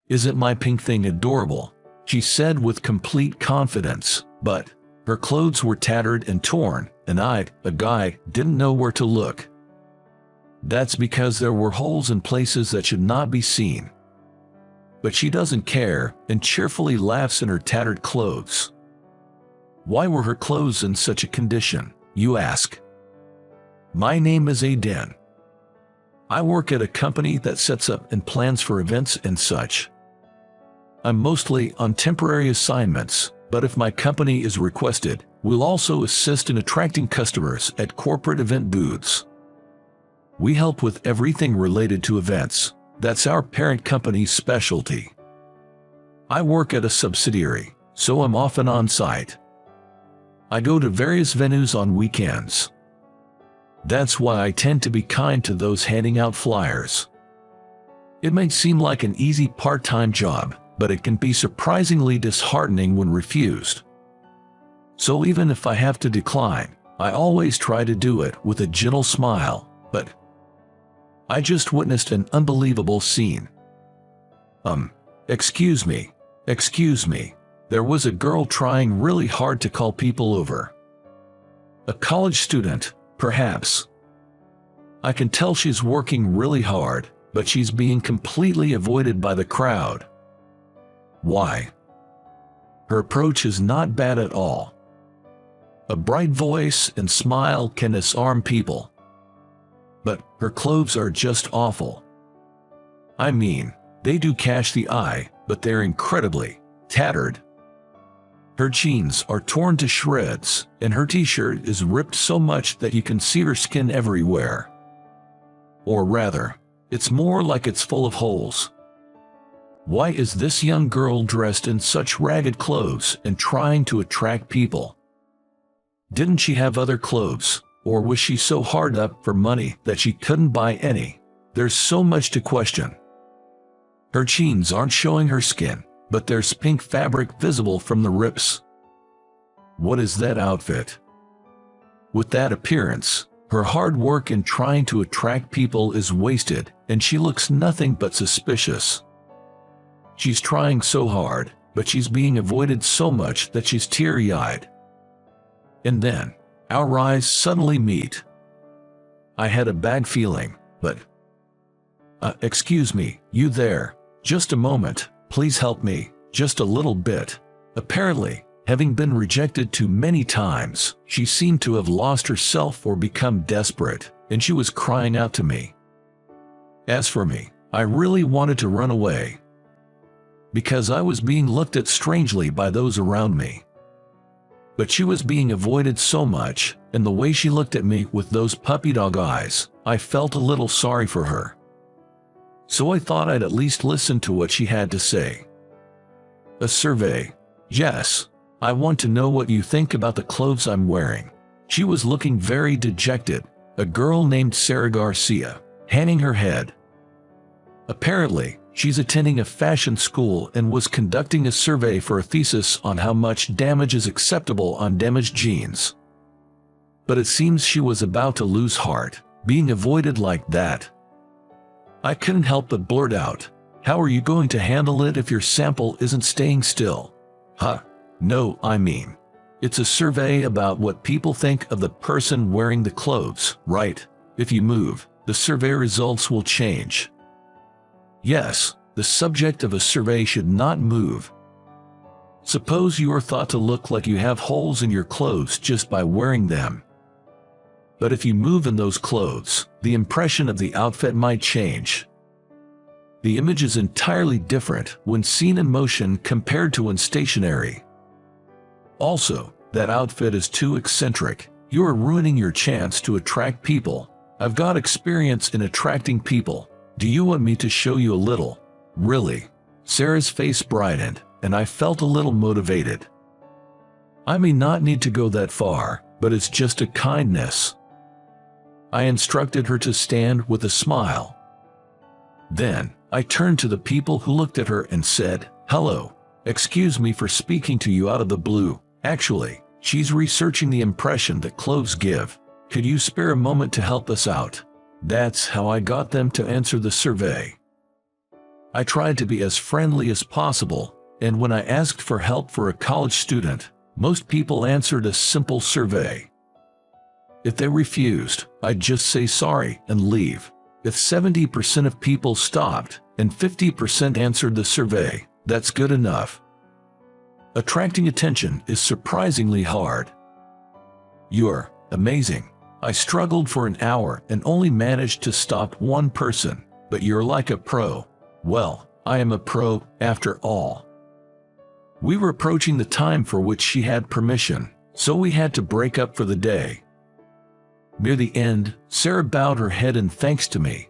"Isn't my pink thing adorable?" she said with complete confidence, but her clothes were tattered and torn, and I, a guy, didn't know where to look. That's because there were holes in places that should not be seen. But she doesn't care and cheerfully laughs in her tattered clothes. Why were her clothes in such a condition, you ask? My name is Aiden. I work at a company that sets up and plans for events and such. I'm mostly on temporary assignments, but if my company is requested, we'll also assist in attracting customers at corporate event booths. We help with everything related to events. That's our parent company's specialty. I work at a subsidiary, so I'm often on site. I go to various venues on weekends. That's why I tend to be kind to those handing out flyers. It may seem like an easy part-time job, but it can be surprisingly disheartening when refused. So even if I have to decline, I always try to do it with a gentle smile. But I just witnessed an unbelievable scene. Excuse me. There was a girl trying really hard to call people over. A college student, perhaps. I can tell she's working really hard, but she's being completely avoided by the crowd. Why? Her approach is not bad at all. A bright voice and smile can disarm people. But her clothes are just awful. I mean, they do catch the eye, but they're incredibly tattered. Her jeans are torn to shreds, and her t-shirt is ripped so much that you can see her skin everywhere. Or rather, it's more like it's full of holes. Why is this young girl dressed in such ragged clothes and trying to attract people? Didn't she have other clothes, or was she so hard up for money that she couldn't buy any? There's so much to question. Her jeans aren't showing her skin, but there's pink fabric visible from the rips. What is that outfit? With that appearance, her hard work in trying to attract people is wasted, and she looks nothing but suspicious. She's trying so hard, but she's being avoided so much that she's teary-eyed. And then, our eyes suddenly meet. I had a bad feeling, but... excuse me, you there, just a moment, please help me, just a little bit. Apparently, having been rejected too many times, she seemed to have lost herself or become desperate, and she was crying out to me. As for me, I really wanted to run away, because I was being looked at strangely by those around me. But she was being avoided so much, and the way she looked at me with those puppy dog eyes, I felt a little sorry for her. So I thought I'd at least listen to what she had to say. A survey. Yes, I want to know what you think about the clothes I'm wearing. She was looking very dejected, a girl named Sarah Garcia, hanging her head. Apparently, she's attending a fashion school and was conducting a survey for a thesis on how much damage is acceptable on damaged jeans. But it seems she was about to lose heart, being avoided like that. I couldn't help but blurt out, "How are you going to handle it if your sample isn't staying still?" Huh? No, I mean, it's a survey about what people think of the person wearing the clothes, right? If you move, the survey results will change. Yes, the subject of a survey should not move. Suppose you are thought to look like you have holes in your clothes just by wearing them. But if you move in those clothes, the impression of the outfit might change. The image is entirely different when seen in motion compared to when stationary. Also, that outfit is too eccentric. You are ruining your chance to attract people. I've got experience in attracting people. Do you want me to show you a little? Really? Sarah's face brightened, and I felt a little motivated. I may not need to go that far, but it's just a kindness. I instructed her to stand with a smile. Then, I turned to the people who looked at her and said, "Hello, excuse me for speaking to you out of the blue. Actually, she's researching the impression that clothes give. Could you spare a moment to help us out?" That's how I got them to answer the survey. I tried to be as friendly as possible, and when I asked for help for a college student, most people answered a simple survey. If they refused, I'd just say sorry and leave. If 70% of people stopped and 50% answered the survey, that's good enough. Attracting attention is surprisingly hard. You're amazing. I struggled for an hour and only managed to stop one person, but you're like a pro. Well, I am a pro after all. We were approaching the time for which she had permission, so we had to break up for the day. Near the end, Sarah bowed her head in thanks to me.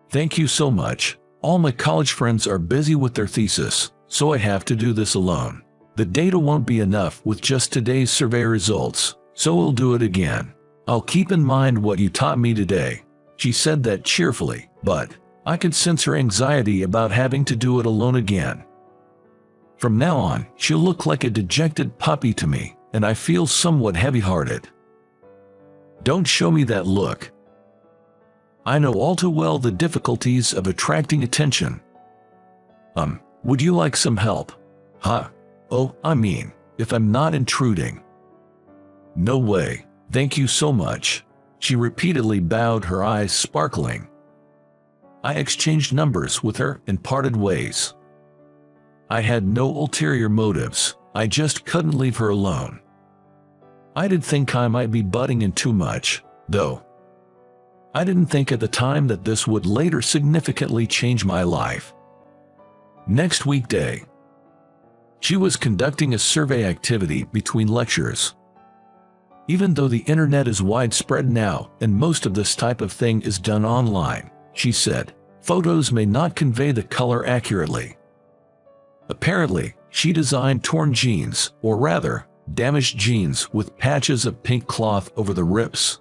Thank you so much. All my college friends are busy with their thesis, so I have to do this alone. The data won't be enough with just today's survey results, so we'll do it again. I'll keep in mind what you taught me today. She said that cheerfully, but I could sense her anxiety about having to do it alone again. From now on, she'll look like a dejected puppy to me, and I feel somewhat heavy-hearted. Don't show me that look. I know all too well the difficulties of attracting attention. Would you like some help? Huh? Oh, I mean, if I'm not intruding. No way. Thank you so much. She repeatedly bowed, her eyes sparkling. I exchanged numbers with her and parted ways. I had no ulterior motives, I just couldn't leave her alone. I did think I might be butting in too much, though. I didn't think at the time that this would later significantly change my life. Next weekday, she was conducting a survey activity between lectures. Even though the internet is widespread now and most of this type of thing is done online, she said, photos may not convey the color accurately. Apparently, she designed torn jeans, or rather, damaged jeans with patches of pink cloth over the rips.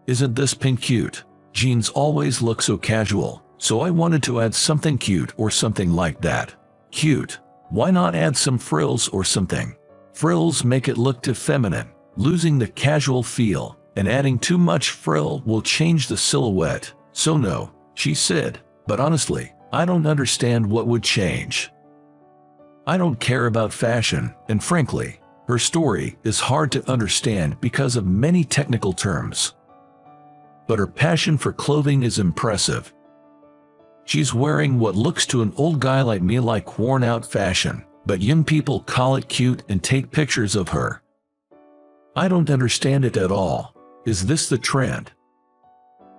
Isn't this pink cute? Jeans always look so casual, so I wanted to add something cute or something like that. Cute. Why not add some frills or something? Frills make it look too feminine, losing the casual feel, and adding too much frill will change the silhouette. So no, she said, but honestly, I don't understand what would change. I don't care about fashion, and frankly, her story is hard to understand because of many technical terms. But her passion for clothing is impressive. She's wearing what looks to an old guy like me like worn-out fashion, but young people call it cute and take pictures of her. I don't understand it at all. Is this the trend?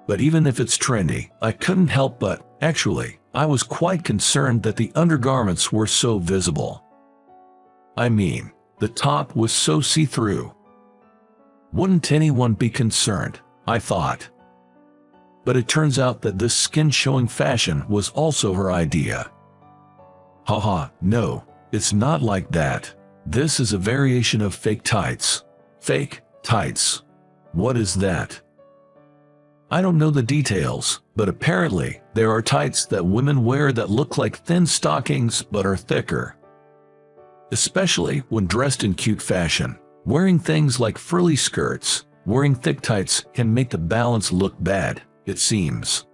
But even if it's trendy, I couldn't help but, actually, I was quite concerned that the undergarments were so visible. I mean, the top was so see-through. Wouldn't anyone be concerned, I thought. But it turns out that this skin-showing fashion was also her idea. Haha, no, it's not like that. This is a variation of fake tights. Fake tights. What is that? I don't know the details, but apparently there are tights that women wear that look like thin stockings but are thicker. Especially when dressed in cute fashion. Wearing things like frilly skirts, wearing thick tights can make the balance look bad, it seems.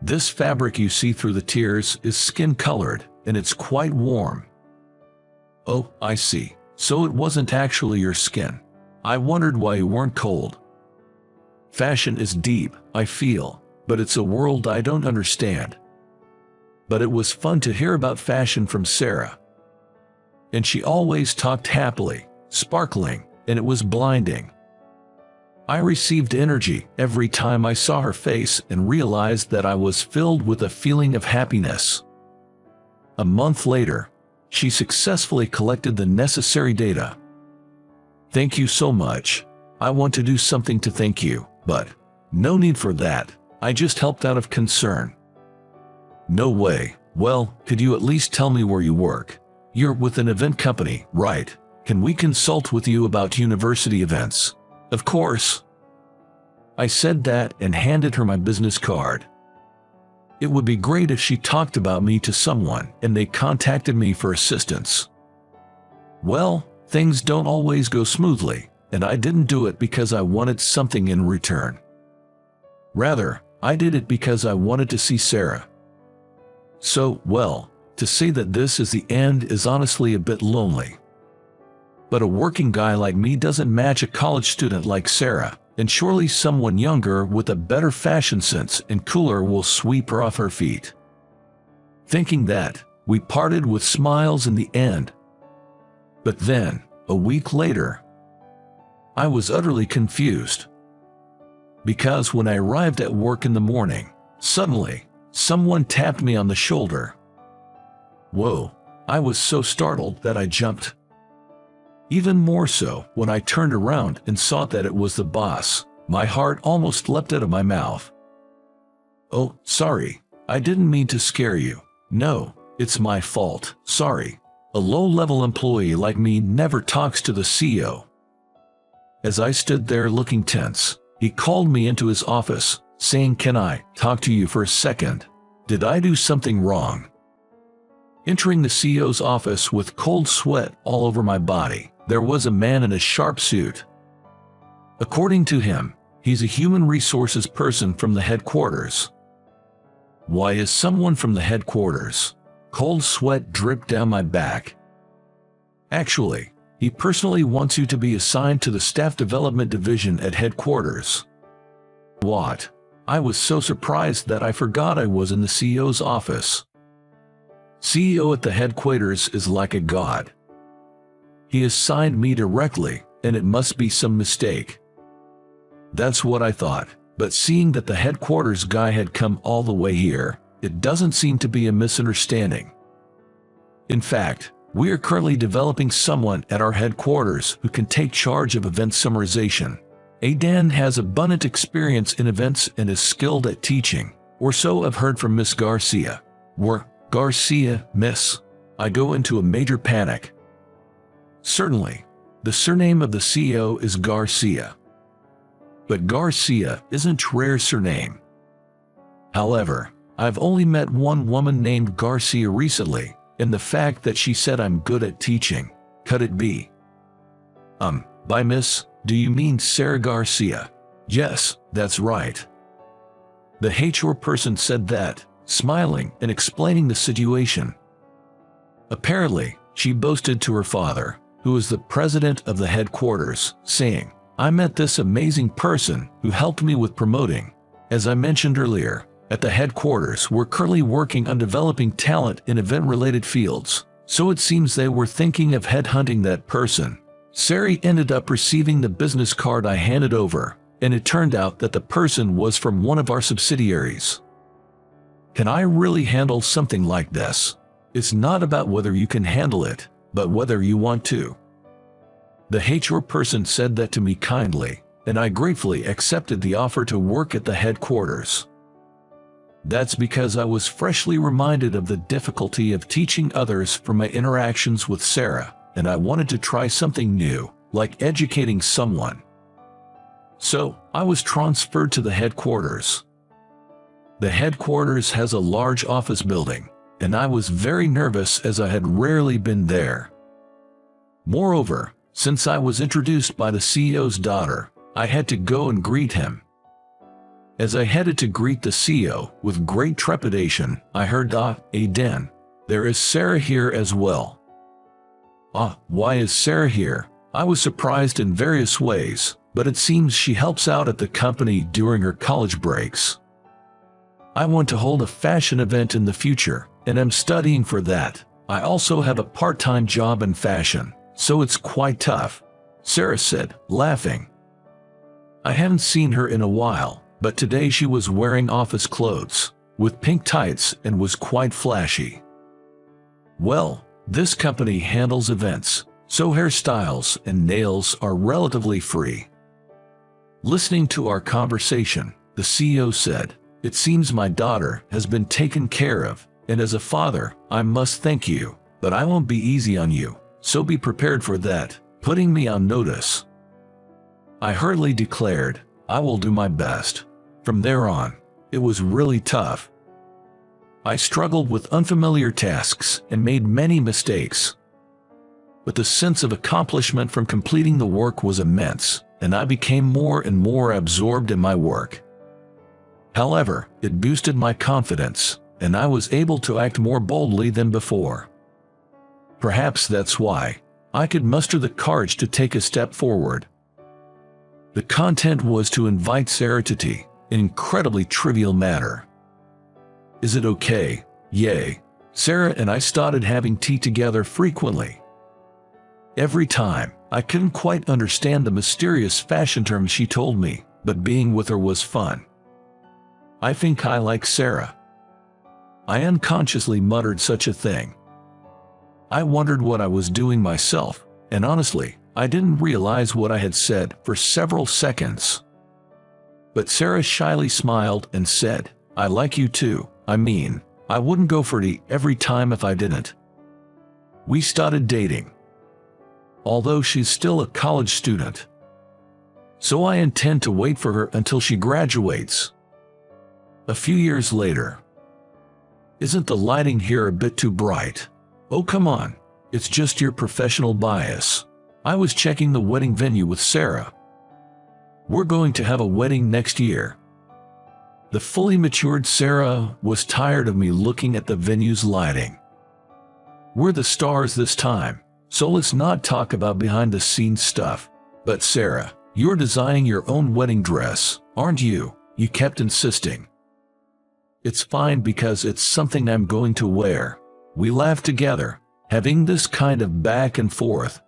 This fabric you see through the tears is skin-colored, and it's quite warm. Oh, I see. So it wasn't actually your skin. I wondered why you weren't cold. Fashion is deep, I feel, but it's a world I don't understand. But it was fun to hear about fashion from Sarah. And she always talked happily, sparkling, and it was blinding. I received energy every time I saw her face and realized that I was filled with a feeling of happiness. A month later, she successfully collected the necessary data. Thank you so much. I want to do something to thank you, but no need for that. I just helped out of concern. No way. Well, could you at least tell me where you work? You're with an event company, right? Can we consult with you about university events? Of course. I said that and handed her my business card. It would be great if she talked about me to someone and they contacted me for assistance. Well, things don't always go smoothly, and I didn't do it because I wanted something in return. Rather, I did it because I wanted to see Sarah. So, well, to say that this is the end is honestly a bit lonely. But a working guy like me doesn't match a college student like Sarah, and surely someone younger with a better fashion sense and cooler will sweep her off her feet. Thinking that, we parted with smiles in the end. But then, a week later, I was utterly confused. Because when I arrived at work in the morning, suddenly, someone tapped me on the shoulder. Whoa, I was so startled that I jumped. Even more so when I turned around and saw that it was the boss. My heart almost leapt out of my mouth. "Oh, sorry, I didn't mean to scare you. No, it's my fault, sorry. A low-level employee like me never talks to the CEO." As I stood there looking tense, he called me into his office, saying, "Can I talk to you for a second? Did I do something wrong?" Entering the CEO's office with cold sweat all over my body, there was a man in a sharp suit. According to him, he's a human resources person from the headquarters. Why is someone from the headquarters? Cold sweat dripped down my back. Actually, he personally wants you to be assigned to the staff development division at headquarters. What? I was so surprised that I forgot I was in the CEO's office. CEO at the headquarters is like a god. He assigned me directly, and it must be some mistake. That's what I thought, but seeing that the headquarters guy had come all the way here, it doesn't seem to be a misunderstanding. In fact, we are currently developing someone at our headquarters who can take charge of event summarization. Aidan has abundant experience in events and is skilled at teaching, or so I've heard from Miss Garcia. Garcia, miss. I go into a major panic. Certainly, the surname of the CEO is Garcia. But Garcia isn't a rare surname. However, I've only met one woman named Garcia recently, and the fact that she said I'm good at teaching, could it be? By miss, do you mean Sarah Garcia? Yes, that's right. The HR person said that, smiling and explaining the situation. Apparently, she boasted to her father, who is the president of the headquarters, saying, "I met this amazing person who helped me with promoting." As I mentioned earlier, at the headquarters we're currently working on developing talent in event-related fields, so it seems they were thinking of headhunting that person. Sari ended up receiving the business card I handed over, and it turned out that the person was from one of our subsidiaries. Can I really handle something like this? It's not about whether you can handle it, but whether you want to. The HR person said that to me kindly, and I gratefully accepted the offer to work at the headquarters. That's because I was freshly reminded of the difficulty of teaching others from my interactions with Sarah, and I wanted to try something new, like educating someone. So, I was transferred to the headquarters. The headquarters has a large office building, and I was very nervous as I had rarely been there. Moreover, since I was introduced by the CEO's daughter, I had to go and greet him. As I headed to greet the CEO, with great trepidation, I heard, Aidan, there is Sarah here as well. Why is Sarah here? I was surprised in various ways, but it seems she helps out at the company during her college breaks. I want to hold a fashion event in the future, and I'm studying for that. I also have a part-time job in fashion, so it's quite tough, Sarah said, laughing. I haven't seen her in a while, but today she was wearing office clothes, with pink tights, and was quite flashy. Well, this company handles events, so hairstyles and nails are relatively free. Listening to our conversation, the CEO said, "It seems my daughter has been taken care of, and as a father, I must thank you, but I won't be easy on you, so be prepared for that," putting me on notice. I hurriedly declared, "I will do my best." From there on, it was really tough. I struggled with unfamiliar tasks and made many mistakes. But the sense of accomplishment from completing the work was immense, and I became more and more absorbed in my work. However, it boosted my confidence, and I was able to act more boldly than before. Perhaps that's why I could muster the courage to take a step forward. The content was to invite Sarah to tea, an incredibly trivial matter. Is it okay? Yay. Sarah and I started having tea together frequently. Every time, I couldn't quite understand the mysterious fashion terms she told me, but being with her was fun. I think I like Sarah. I unconsciously muttered such a thing. I wondered what I was doing myself, and honestly, I didn't realize what I had said for several seconds. But Sarah shyly smiled and said, I like you too. I mean, I wouldn't go for tea every time if I didn't. We started dating. Although she's still a college student. So I intend to wait for her until she graduates. A few years later. Isn't the lighting here a bit too bright? Oh come on, it's just your professional bias. I was checking the wedding venue with Sarah. We're going to have a wedding next year. The fully matured Sarah was tired of me looking at the venue's lighting. We're the stars this time, so let's not talk about behind-the-scenes stuff. But Sarah, you're designing your own wedding dress, aren't you? You kept insisting. It's fine because it's something I'm going to wear. We laughed together, having this kind of back and forth.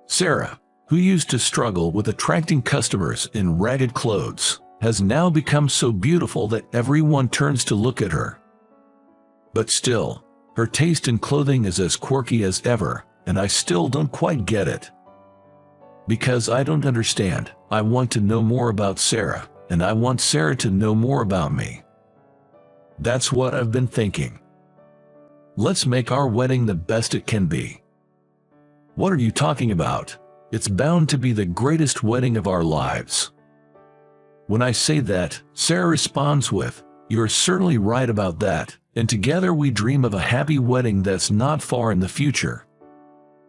Sarah, who used to struggle with attracting customers in ragged clothes, has now become so beautiful that everyone turns to look at her. But still, her taste in clothing is as quirky as ever, and I still don't quite get it. Because I don't understand, I want to know more about Sarah, and I want Sarah to know more about me. That's what I've been thinking. Let's make our wedding the best it can be. What are you talking about? It's bound to be the greatest wedding of our lives. When I say that, Sarah responds with, you're certainly right about that, and together we dream of a happy wedding that's not far in the future.